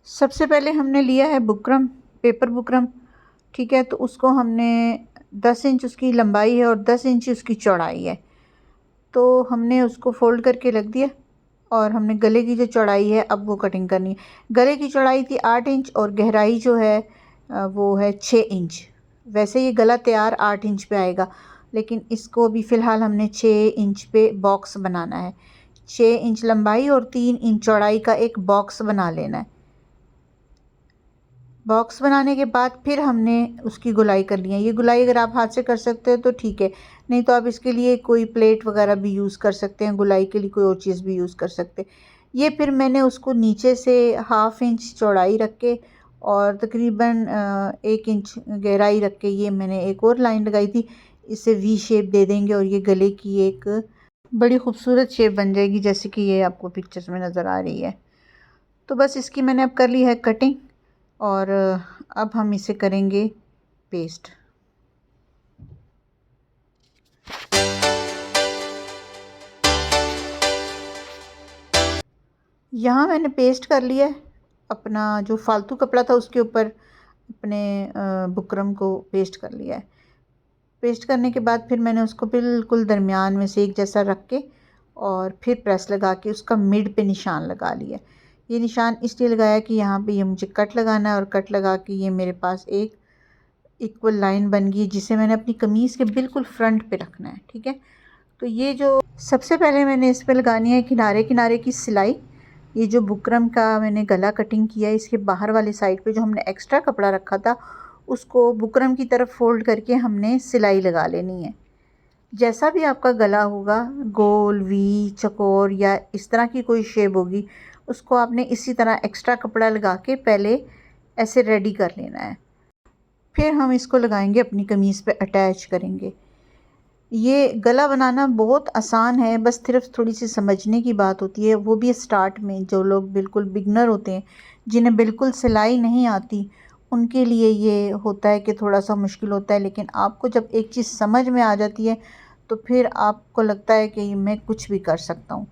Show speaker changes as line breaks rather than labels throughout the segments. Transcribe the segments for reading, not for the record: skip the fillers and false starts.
सबसे पहले हमने लिया है बुकरम, पेपर बुकरम। ठीक है, तो उसको हमने 10 इंच उसकी लंबाई है और 10 इंच उसकी चौड़ाई है। तो हमने उसको फ़ोल्ड करके रख दिया और हमने गले की जो चौड़ाई है अब वो कटिंग करनी है। गले की चौड़ाई थी 8 इंच और गहराई जो है वो है 6 इंच। वैसे ये गला तैयार 8 इंच पे आएगा, लेकिन इसको भी फ़िलहाल हमने 6 इंच पे बॉक्स बनाना है। 6 इंच लंबाई और 3 इंच चौड़ाई का एक बॉक्स बना लेना है। बॉक्स बनाने के बाद फिर हमने उसकी गुलाई करनी है। ये गुलाई अगर आप हाथ से कर सकते हो तो ठीक है, नहीं तो आप इसके लिए कोई प्लेट वगैरह भी यूज़ कर सकते हैं, गुलाई के लिए कोई और चीज़ भी यूज़ कर सकते हैं। ये फिर मैंने उसको नीचे से 1/2 इंच चौड़ाई रख के और तकरीबन 1 इंच गहराई रख के ये मैंने एक और लाइन लगाई थी। इसे वी शेप दे देंगे और ये गले की एक बड़ी खूबसूरत शेप बन जाएगी, जैसे कि ये आपको पिक्चर्स में नज़र आ रही है। तो बस इसकी मैंने अब कर ली है कटिंग और अब हम इसे करेंगे पेस्ट। यहाँ मैंने पेस्ट कर लिया है। अपना जो फालतू कपड़ा था उसके ऊपर अपने बुकरम को पेस्ट कर लिया है। पेस्ट करने के बाद फिर मैंने उसको बिल्कुल दरमियान में से एक जैसा रख के और फिर प्रेस लगा के उसका मिड पे निशान लगा लिया। ये निशान इसलिए लगाया कि यहाँ पे ये मुझे कट लगाना है और कट लगा के ये मेरे पास एक इक्वल लाइन बन गई, जिसे मैंने अपनी कमीज़ के बिल्कुल फ्रंट पे रखना है। ठीक है, तो ये जो सबसे पहले मैंने इस पे लगानी है किनारे किनारे की सिलाई। ये जो बुकरम का मैंने गला कटिंग किया है, इसके बाहर वाली साइड पे जो हमने एक्स्ट्रा कपड़ा रखा था उसको बुकरम की तरफ फोल्ड करके हमने सिलाई लगा लेनी है। जैसा भी आपका गला होगा, गोल, वी, चकोर या इस तरह की कोई शेप होगी, उसको आपने इसी तरह एक्स्ट्रा कपड़ा लगा के पहले ऐसे रेडी कर लेना है। फिर हम इसको लगाएंगे, अपनी कमीज़ पे अटैच करेंगे। ये गला बनाना बहुत आसान है, बस सिर्फ थोड़ी सी समझने की बात होती है, वो भी स्टार्ट में। जो लोग बिल्कुल बिगनर होते हैं, जिन्हें बिल्कुल सिलाई नहीं आती, उनके लिए ये होता है कि थोड़ा सा मुश्किल होता है। लेकिन आपको जब एक चीज़ समझ में आ जाती है तो फिर आपको लगता है कि मैं कुछ भी कर सकता हूँ।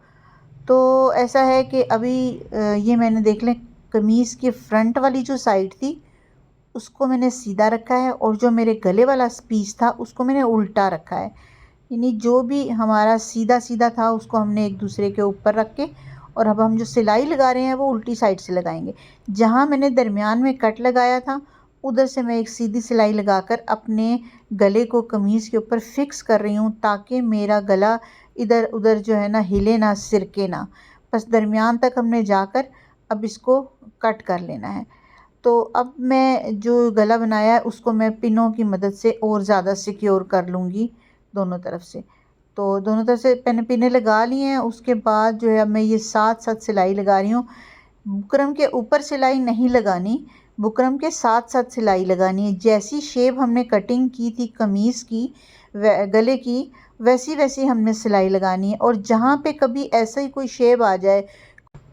तो ऐसा है कि अभी ये मैंने देख लें, कमीज़ की फ्रंट वाली जो साइड थी उसको मैंने सीधा रखा है और जो मेरे गले वाला पीस था उसको मैंने उल्टा रखा है। यानी जो भी हमारा सीधा सीधा था उसको हमने एक दूसरे के ऊपर रख के, और अब हम जो सिलाई लगा रहे हैं वो उल्टी साइड से लगाएंगे। जहाँ मैंने दरमियान में कट लगाया था उधर से मैं एक सीधी सिलाई लगाकर अपने गले को कमीज़ के ऊपर फिक्स कर रही हूँ, ताकि मेरा गला इधर उधर जो है ना हिले ना, सिरके ना। बस दरमियान तक हमने जाकर अब इसको कट कर लेना है। तो अब मैं जो गला बनाया है उसको मैं पिनों की मदद से और ज़्यादा सिक्योर कर लूँगी दोनों तरफ से। तो दोनों तरफ से मैंने पिनें लगा ली हैं। उसके बाद जो है अब मैं ये साथ साथ सिलाई लगा रही हूँ। बुकरम के ऊपर सिलाई नहीं लगानी, बुकरम के साथ साथ सिलाई लगानी है। जैसी शेप हमने कटिंग की थी कमीज़ की, गले की, वैसी वैसी हमने सिलाई लगानी है। और जहाँ पे कभी ऐसा ही कोई शेप आ जाए,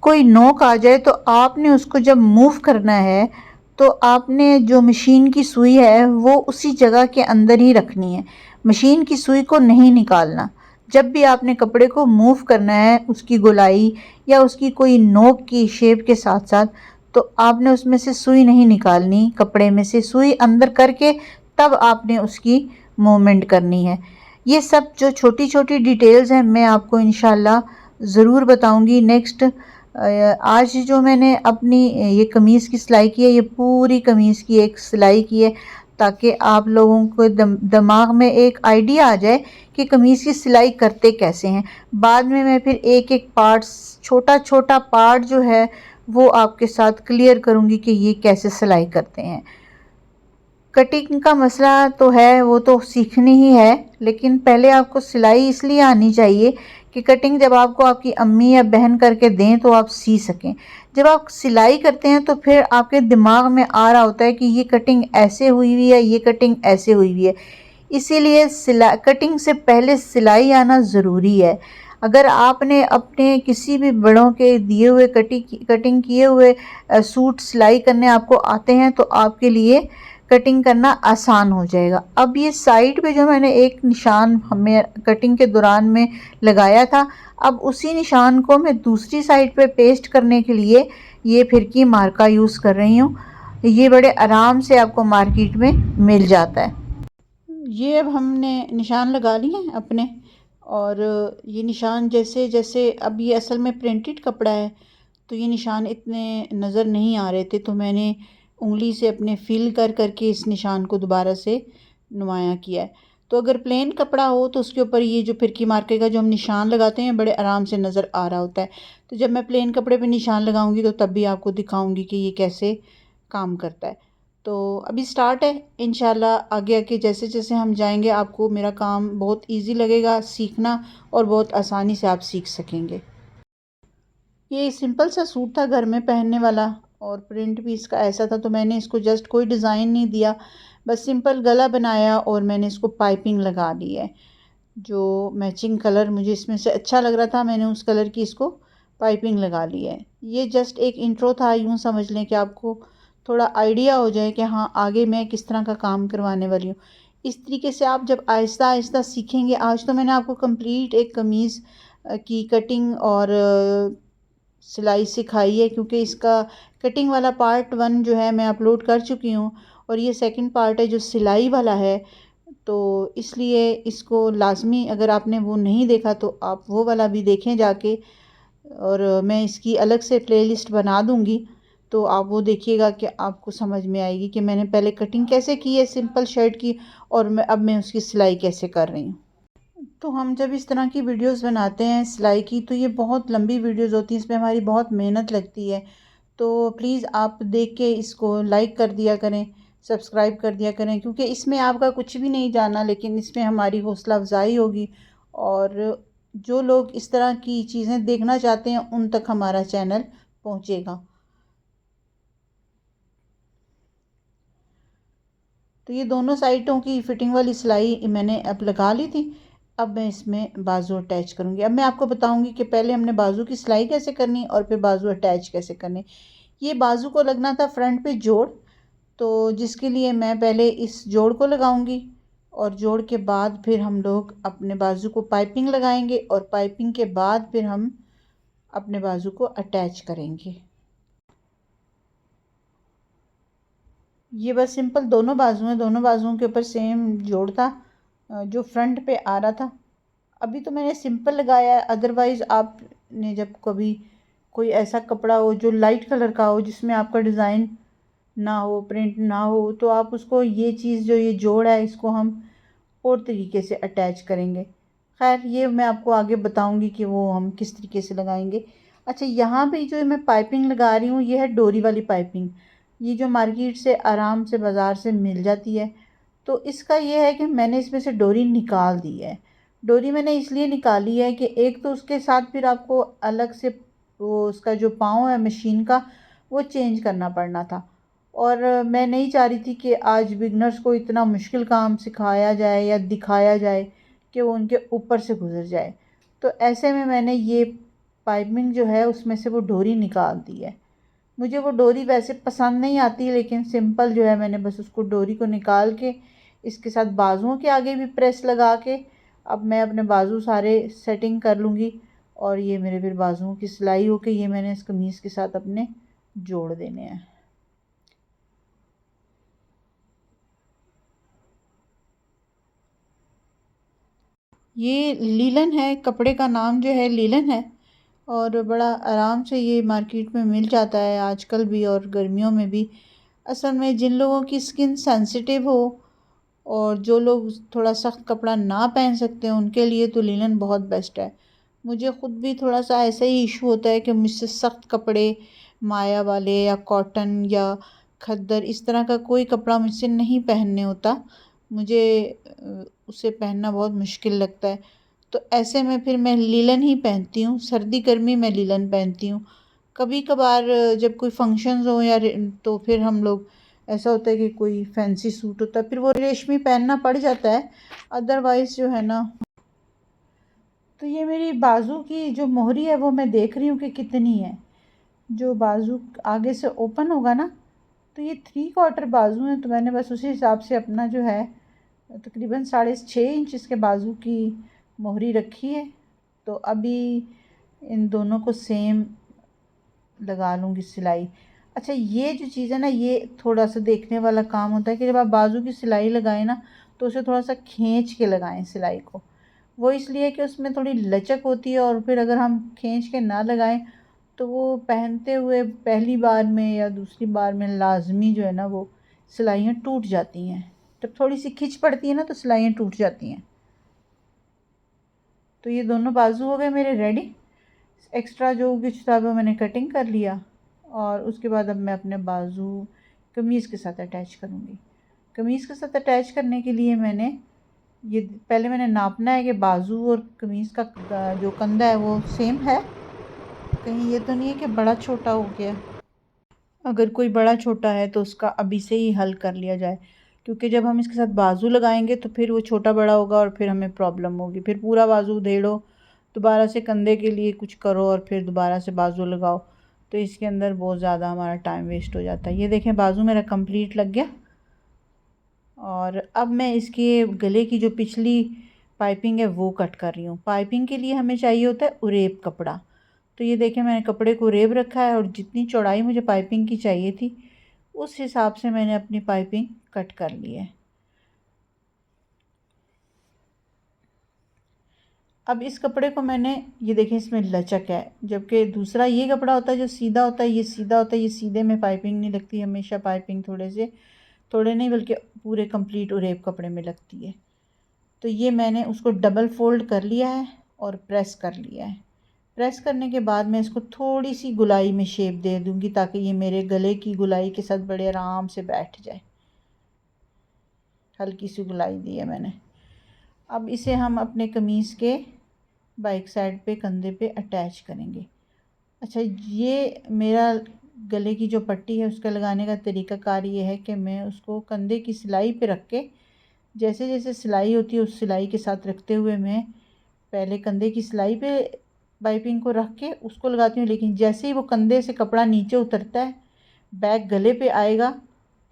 कोई नोक आ जाए, तो आपने उसको जब मूव करना है तो आपने जो मशीन की सुई है वो उसी जगह के अंदर ही रखनी है, मशीन की सुई को नहीं निकालना। जब भी आपने कपड़े को मूव करना है उसकी गोलाई या उसकी कोई नोक की शेप के साथ साथ, तो आपने उसमें से सुई नहीं निकालनी, कपड़े में से सुई अंदर करके तब आपने उसकी मूवमेंट करनी है। ये सब जो छोटी छोटी डिटेल्स हैं मैं आपको इंशाल्लाह ज़रूर बताऊंगी नेक्स्ट। आज जो मैंने अपनी ये कमीज़ की सिलाई की है, ये पूरी कमीज़ की एक सिलाई की है, ताकि आप लोगों को दिमाग में एक आइडिया आ जाए कि कमीज़ की सिलाई करते कैसे हैं। बाद में मैं फिर एक एक पार्ट, छोटा छोटा पार्ट जो है वो आपके साथ क्लियर करूँगी कि ये कैसे सिलाई करते हैं। कटिंग का मसला तो है, वो तो सीखनी ही है, लेकिन पहले आपको सिलाई इसलिए आनी चाहिए कि कटिंग जब आपको आपकी अम्मी या बहन करके दें तो आप सी सकें। जब आप सिलाई करते हैं तो फिर आपके दिमाग में आ रहा होता है कि ये कटिंग ऐसे हुई हुई है, ये कटिंग ऐसे हुई हुई है। इसीलिए सिलाई, कटिंग से पहले सिलाई आना ज़रूरी है। अगर आपने अपने किसी भी बड़ों के दिए हुए कटिंग किए हुए सूट सिलाई करने आपको आते हैं तो आपके लिए कटिंग करना आसान हो जाएगा। अब ये साइड पे जो मैंने एक निशान हमें कटिंग के दौरान में लगाया था, अब उसी निशान को मैं दूसरी साइड पे पेस्ट करने के लिए ये फिरकी मार्का यूज़ कर रही हूँ। ये बड़े आराम से आपको मार्केट में मिल जाता है। ये अब हमने निशान लगा लिए हैं अपने, और ये निशान जैसे जैसे, अब ये असल में प्रिंटेड कपड़ा है तो ये निशान इतने नज़र नहीं आ रहे थे, तो मैंने उंगली से अपने फिल कर करके इस निशान को दोबारा से नुमाया किया है। तो अगर प्लेन कपड़ा हो तो उसके ऊपर ये जो फिरकी मार्के का जो हम निशान लगाते हैं बड़े आराम से नज़र आ रहा होता है। तो जब मैं प्लेन कपड़े पे निशान लगाऊंगी तो तब भी आपको दिखाऊंगी कि ये कैसे काम करता है। तो अभी स्टार्ट है, इंशाल्लाह आगे आगे जैसे जैसे हम जाएंगे आपको मेरा काम बहुत ईजी लगेगा सीखना, और बहुत आसानी से आप सीख सकेंगे। ये सिंपल सा सूट था घर में पहनने वाला, और प्रिंट भी इसका ऐसा था, तो मैंने इसको जस्ट कोई डिज़ाइन नहीं दिया, बस सिंपल गला बनाया और मैंने इसको पाइपिंग लगा ली है। जो मैचिंग कलर मुझे इसमें से अच्छा लग रहा था मैंने उस कलर की इसको पाइपिंग लगा ली है। ये जस्ट एक इंट्रो था, यूँ समझ लें कि आपको थोड़ा आइडिया हो जाए कि हाँ आगे मैं किस तरह का काम करवाने वाली हूँ। इस तरीके से आप जब आहिस्ता आहिस्ता सीखेंगे, आज तो मैंने आपको कंप्लीट एक कमीज़ की कटिंग और सिलाई सिखाई है, क्योंकि इसका कटिंग वाला पार्ट 1 जो है मैं अपलोड कर चुकी हूँ, और ये सेकंड पार्ट है जो सिलाई वाला है। तो इसलिए इसको लाज़मी, अगर आपने वो नहीं देखा तो आप वो वाला भी देखें जाके, और मैं इसकी अलग से प्लेलिस्ट बना दूँगी, तो आप वो देखिएगा कि आपको समझ में आएगी कि मैंने पहले कटिंग कैसे की है सिंपल शर्ट की, और अब मैं उसकी सिलाई कैसे कर रही हूँ। तो हम जब इस तरह की वीडियोस बनाते हैं सिलाई की, तो ये बहुत लंबी वीडियोस होती हैं, इसमें हमारी बहुत मेहनत लगती है। तो प्लीज़ आप देख के इसको लाइक कर दिया करें, सब्सक्राइब कर दिया करें, क्योंकि इसमें आपका कुछ भी नहीं जाना, लेकिन इसमें हमारी हौसला अफजाई होगी, और जो लोग इस तरह की चीज़ें देखना चाहते हैं उन तक हमारा चैनल पहुँचेगा। तो ये दोनों साइडों की फिटिंग वाली सिलाई मैंने अब लगा ली थी। अब मैं इसमें बाजू अटैच करूँगी। अब मैं आपको बताऊँगी कि पहले हमने बाजू की सिलाई कैसे करनी और फिर बाजू अटैच कैसे करनी। ये बाजू को लगना था फ्रंट पे जोड़, तो जिसके लिए मैं पहले इस जोड़ को लगाऊंगी, और जोड़ के बाद फिर हम लोग अपने बाजू को पाइपिंग लगाएंगे, और पाइपिंग के बाद फिर हम अपने बाजू को अटैच करेंगे। ये बस सिंपल दोनों बाजू हैं, दोनों बाजुओं के ऊपर सेम जोड़ था जो फ्रंट पे आ रहा था। अभी तो मैंने सिंपल लगाया है, अदरवाइज़ आपने जब कभी कोई ऐसा कपड़ा हो जो लाइट कलर का हो जिसमें आपका डिज़ाइन ना हो, प्रिंट ना हो, तो आप उसको ये चीज़ जो ये जोड़ है इसको हम और तरीके से अटैच करेंगे। खैर ये मैं आपको आगे बताऊंगी कि वो हम किस तरीके से लगाएंगे। अच्छा, यहाँ पे जो मैं पाइपिंग लगा रही हूँ ये है डोरी वाली पाइपिंग, ये जो मार्केट से आराम से बाज़ार से मिल जाती है। तो इसका ये है कि मैंने इसमें से डोरी निकाल दी है। डोरी मैंने इसलिए निकाली है कि एक तो उसके साथ फिर आपको अलग से वो उसका जो पाँव है मशीन का वो चेंज करना पड़ना था, और मैं नहीं चाह रही थी कि आज बिगनर्स को इतना मुश्किल काम सिखाया जाए या दिखाया जाए कि वो उनके ऊपर से गुजर जाए। तो ऐसे में मैंने ये पाइपिंग जो है उसमें से वो डोरी निकाल दी है। मुझे वो डोरी वैसे पसंद नहीं आती, लेकिन सिंपल जो है मैंने बस उसको डोरी को निकाल के इसके साथ बाजुओं के आगे भी प्रेस लगा के अब मैं अपने बाजू सारे सेटिंग कर लूँगी, और ये मेरे फिर बाजुओं की सिलाई हो के ये मैंने इस कमीज़ के साथ अपने जोड़ देने हैं। ये लीलन है, कपड़े का नाम जो है लीलन है, और बड़ा आराम से ये मार्केट में मिल जाता है आजकल भी और गर्मियों में भी। असल में जिन लोगों की स्किन सेंसिटिव हो और जो लोग थोड़ा सख्त कपड़ा ना पहन सकते हैं उनके लिए तो लिनन बहुत बेस्ट है। मुझे ख़ुद भी थोड़ा सा ऐसा ही इशू होता है कि मुझसे सख्त कपड़े माया वाले या कॉटन या खद्दर इस तरह का कोई कपड़ा मुझसे नहीं पहनने होता, मुझे उसे पहनना बहुत मुश्किल लगता है। तो ऐसे में फिर मैं लीलन ही पहनती हूँ, सर्दी गर्मी में लीलन पहनती हूँ। कभी कभार जब कोई फंक्शंस हो या तो फिर हम लोग ऐसा होता है कि कोई फैंसी सूट होता है फिर वो रेशमी पहनना पड़ जाता है, अदरवाइज़ जो है ना। तो ये मेरी बाजू की जो मोहरी है वो मैं देख रही हूँ कि कितनी है। जो बाजू आगे से ओपन होगा ना, तो ये 3/4 बाजू है, तो मैंने बस उसी हिसाब से अपना जो है तकरीबन 6.5 इंच इसके बाजू की मोहरी रखी है। तो अभी इन दोनों को सेम लगा लूँगी सिलाई। अच्छा, ये जो चीज़ है ना, ये थोड़ा सा देखने वाला काम होता है कि जब आप बाजू की सिलाई लगाएं ना, तो उसे थोड़ा सा खींच के लगाएं सिलाई को। वो इसलिए कि उसमें थोड़ी लचक होती है, और फिर अगर हम खींच के ना लगाएं तो वो पहनते हुए पहली बार में या दूसरी बार में लाजमी जो है ना, वो सिलाइयाँ टूट जाती हैं। जब थोड़ी सी खिंच पड़ती है ना, तो सिलाइयाँ टूट जाती हैं। तो ये दोनों बाजू हो गए मेरे रेडी। एक्स्ट्रा जो कुछ था वो मैंने कटिंग कर लिया, और उसके बाद अब मैं अपने बाजू कमीज़ के साथ अटैच करूँगी। कमीज़ के साथ अटैच करने के लिए ये पहले मैंने नापना है कि बाजू और कमीज़ का जो कंधा है वो सेम है, कहीं ये तो नहीं है कि बड़ा छोटा हो गया। अगर कोई बड़ा छोटा है तो उसका अभी से ही हल कर लिया जाए, क्योंकि जब हम इसके साथ बाजू लगाएंगे तो फिर वो छोटा बड़ा होगा और फिर हमें प्रॉब्लम होगी। फिर पूरा बाजू उधेड़ो, दोबारा से कंधे के लिए कुछ करो और फिर दोबारा से बाजू लगाओ, तो इसके अंदर बहुत ज़्यादा हमारा टाइम वेस्ट हो जाता है। ये देखें, बाजू मेरा कंप्लीट लग गया। और अब मैं इसके गले की जो पिछली पाइपिंग है वो कट कर रही हूँ। पाइपिंग के लिए हमें चाहिए होता है उरेब कपड़ा। तो ये देखें, मैंने कपड़े को उरेब रखा है, और जितनी चौड़ाई मुझे पाइपिंग की चाहिए थी उस हिसाब से मैंने अपनी पाइपिंग कट कर ली है। अब इस कपड़े को मैंने, ये देखें इसमें लचक है, जबकि दूसरा ये कपड़ा होता है जो सीधा होता है, ये सीधा होता है, ये सीधे में पाइपिंग नहीं लगती। हमेशा पाइपिंग थोड़े नहीं बल्कि पूरे कंप्लीट उरेब कपड़े में लगती है। तो ये मैंने उसको डबल फोल्ड कर लिया है और प्रेस कर लिया है। प्रेस करने के बाद मैं इसको थोड़ी सी गुलाई में शेप दे दूँगी, ताकि ये मेरे गले की गुलाई के साथ बड़े आराम से बैठ जाए। हल्की सी गुलाई दी है मैंने। अब इसे हम अपने कमीज़ के बैक साइड पे कंधे पे अटैच करेंगे। अच्छा, ये मेरा गले की जो पट्टी है उसका लगाने का तरीक़ाकार ये है कि मैं उसको कंधे की सिलाई पे रख के, जैसे जैसे सिलाई होती है उस सिलाई के साथ रखते हुए मैं पहले कंधे की सिलाई पे पाइपिंग को रख के उसको लगाती हूँ। लेकिन जैसे ही वो कंधे से कपड़ा नीचे उतरता है, बैक गले पे आएगा,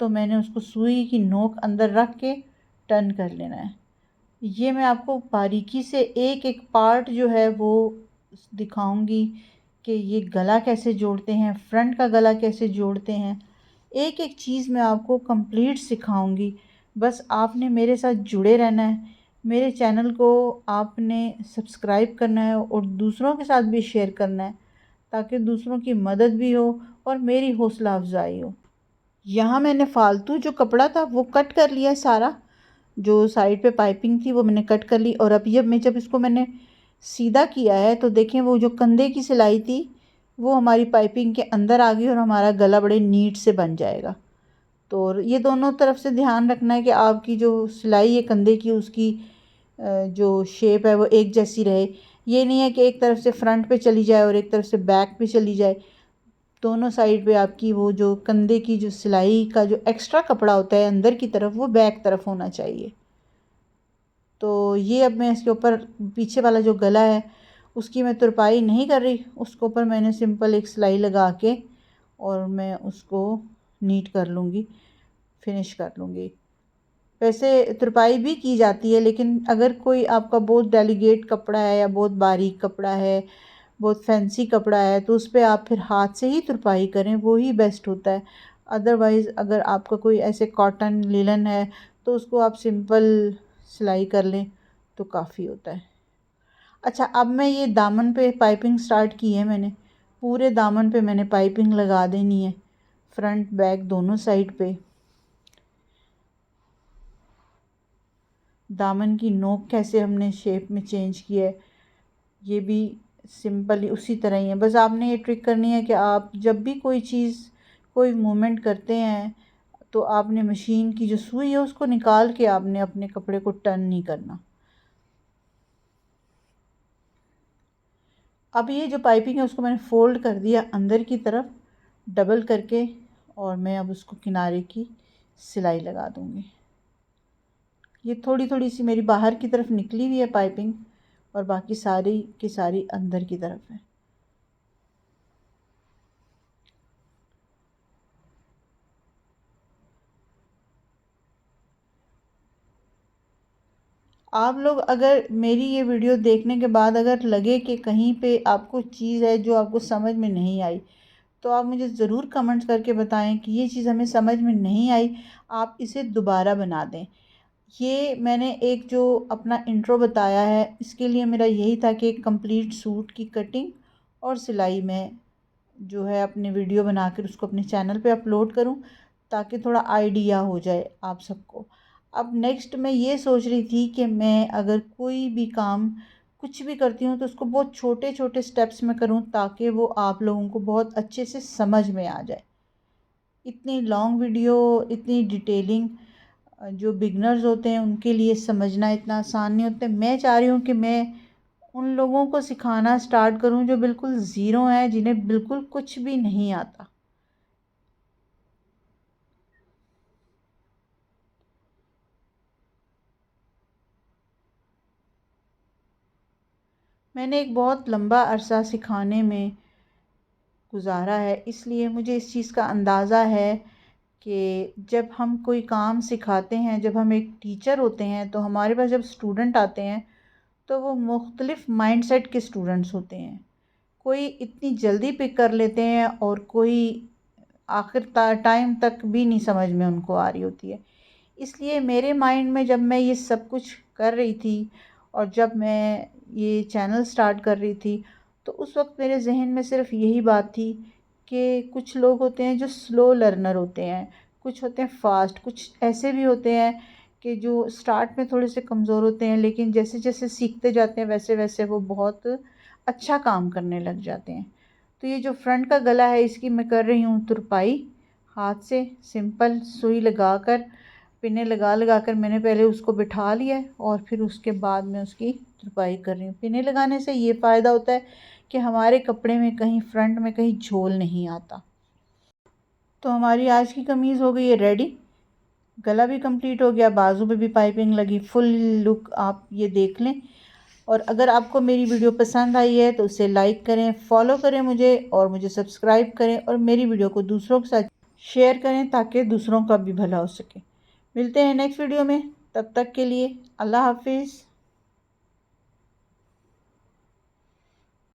तो मैंने उसको सुई की नोक अंदर रख के टर्न कर लेना है। ये मैं आपको बारीकी से एक एक पार्ट जो है वो दिखाऊंगी कि ये गला कैसे जोड़ते हैं, फ्रंट का गला कैसे जोड़ते हैं। एक एक चीज़ मैं आपको कंप्लीट सिखाऊंगी। बस आपने मेरे साथ जुड़े रहना है। मेरे चैनल को आपने सब्सक्राइब करना है और दूसरों के साथ भी शेयर करना है, ताकि दूसरों की मदद भी हो और मेरी हौसला अफजाई हो। यहाँ मैंने फ़ालतू जो कपड़ा था वो कट कर लिया सारा। जो साइड पे पाइपिंग थी वो मैंने कट कर ली, और अब जब इसको मैंने सीधा किया है तो देखें, वो जो कंधे की सिलाई थी वो हमारी पाइपिंग के अंदर आ गई और हमारा गला बड़े नीट से बन जाएगा। तो ये दोनों तरफ से ध्यान रखना है कि आपकी जो सिलाई है कंधे की, उसकी जो शेप है वो एक जैसी रहे। ये नहीं है कि एक तरफ से फ्रंट पे चली जाए और एक तरफ से बैक पे चली जाए। दोनों साइड पे आपकी वो जो कंधे की जो सिलाई का जो एक्स्ट्रा कपड़ा होता है अंदर की तरफ, वो बैक तरफ होना चाहिए। तो ये अब मैं इसके ऊपर पीछे वाला जो गला है उसकी मैं तुरपाई नहीं कर रही, उसके ऊपर मैंने सिंपल एक सिलाई लगा के और मैं उसको नीट कर लूँगी, फिनिश कर लूँगी। वैसे तुरपाई भी की जाती है, लेकिन अगर कोई आपका बहुत डेलिकेट कपड़ा है या बहुत बारीक कपड़ा है, बहुत फैंसी कपड़ा है, तो उस पर आप फिर हाथ से ही तुरपाई करें, वो ही बेस्ट होता है। अदरवाइज़ अगर आपका कोई ऐसे कॉटन लिलन है तो उसको आप सिंपल सिलाई कर लें तो काफ़ी होता है। अच्छा, अब मैं ये दामन पे पाइपिंग स्टार्ट की है मैंने। पूरे दामन पे मैंने पाइपिंग लगा देनी है, फ्रंट बैक दोनों साइड पे। दामन की नोक कैसे हमने शेप में चेंज की है, ये भी सिंपल ही उसी तरह ही है। बस आपने ये ट्रिक करनी है कि आप जब भी कोई चीज़, कोई मूवमेंट करते हैं, तो आपने मशीन की जो सुई है उसको निकाल के आपने अपने कपड़े को टर्न नहीं करना। अब ये जो पाइपिंग है उसको मैंने फ़ोल्ड कर दिया अंदर की तरफ डबल करके, और मैं अब उसको किनारे की सिलाई लगा दूँगी। ये थोड़ी थोड़ी सी मेरी बाहर की तरफ निकली हुई है पाइपिंग, और बाकी सारी की सारी अंदर की तरफ है। आप लोग अगर मेरी ये वीडियो देखने के बाद अगर लगे कि कहीं पे आपको चीज़ है जो आपको समझ में नहीं आई, तो आप मुझे ज़रूर कमेंट्स करके बताएं कि ये चीज़ हमें समझ में नहीं आई, आप इसे दोबारा बना दें। ये मैंने एक जो अपना इंट्रो बताया है, इसके लिए मेरा यही था कि एक कंप्लीट सूट की कटिंग और सिलाई में जो है अपने वीडियो बनाकर उसको अपने चैनल पे अपलोड करूं, ताकि थोड़ा आइडिया हो जाए आप सबको। अब नेक्स्ट मैं ये सोच रही थी कि मैं अगर कोई भी काम कुछ भी करती हूँ तो उसको बहुत छोटे छोटे स्टेप्स में करूँ, ताकि वो आप लोगों को बहुत अच्छे से समझ में आ जाए। इतनी लॉन्ग वीडियो, इतनी डिटेलिंग जो बिगनर्स होते हैं उनके लिए समझना इतना आसान नहीं होता। मैं चाह रही हूँ कि मैं उन लोगों को सिखाना स्टार्ट करूं जो बिल्कुल ज़ीरो हैं, जिन्हें बिल्कुल कुछ भी नहीं आता। मैंने एक बहुत लंबा अरसा सिखाने में गुजारा है, इसलिए मुझे इस चीज़ का अंदाज़ा है कि जब हम कोई काम सिखाते हैं, जब हम एक टीचर होते हैं, तो हमारे पास जब स्टूडेंट आते हैं तो वो मुख्तलिफ़ माइंडसेट के स्टूडेंट्स होते हैं। कोई इतनी जल्दी पिक कर लेते हैं और कोई आखिर टाइम तक भी नहीं समझ में उनको आ रही होती है। इसलिए मेरे माइंड में जब मैं ये सब कुछ कर रही थी और जब मैं ये चैनल स्टार्ट कर रही थी, तो उस वक्त मेरे जहन में सिर्फ यही बात थी कि कुछ लोग होते हैं जो स्लो लर्नर होते हैं, कुछ होते हैं फास्ट, कुछ ऐसे भी होते हैं कि जो स्टार्ट में थोड़े से कमज़ोर होते हैं, लेकिन जैसे जैसे सीखते जाते हैं वैसे वैसे वो बहुत अच्छा काम करने लग जाते हैं। तो ये जो फ्रंट का गला है, इसकी मैं कर रही हूँ तुरपाई हाथ से, सिंपल सुई लगाकर, पिने लगा लगा कर मैंने पहले उसको बिठा लिया है और फिर उसके बाद मैं उसकी तुरपाई कर रही हूँ। पिने लगाने से ये फ़ायदा होता है कि हमारे कपड़े में कहीं फ्रंट में कहीं झोल नहीं आता। तो हमारी आज की कमीज़ हो गई है रेडी, गला भी कंप्लीट हो गया, बाजू पे भी पाइपिंग लगी, फुल लुक आप ये देख लें। और अगर आपको मेरी वीडियो पसंद आई है तो उसे लाइक करें, फॉलो करें मुझे, और मुझे सब्सक्राइब करें, और मेरी वीडियो को दूसरों के साथ शेयर करें ताकि दूसरों का भी भला हो सके। मिलते हैं नेक्स्ट वीडियो में, तब तक के लिए अल्लाह हाफिज़।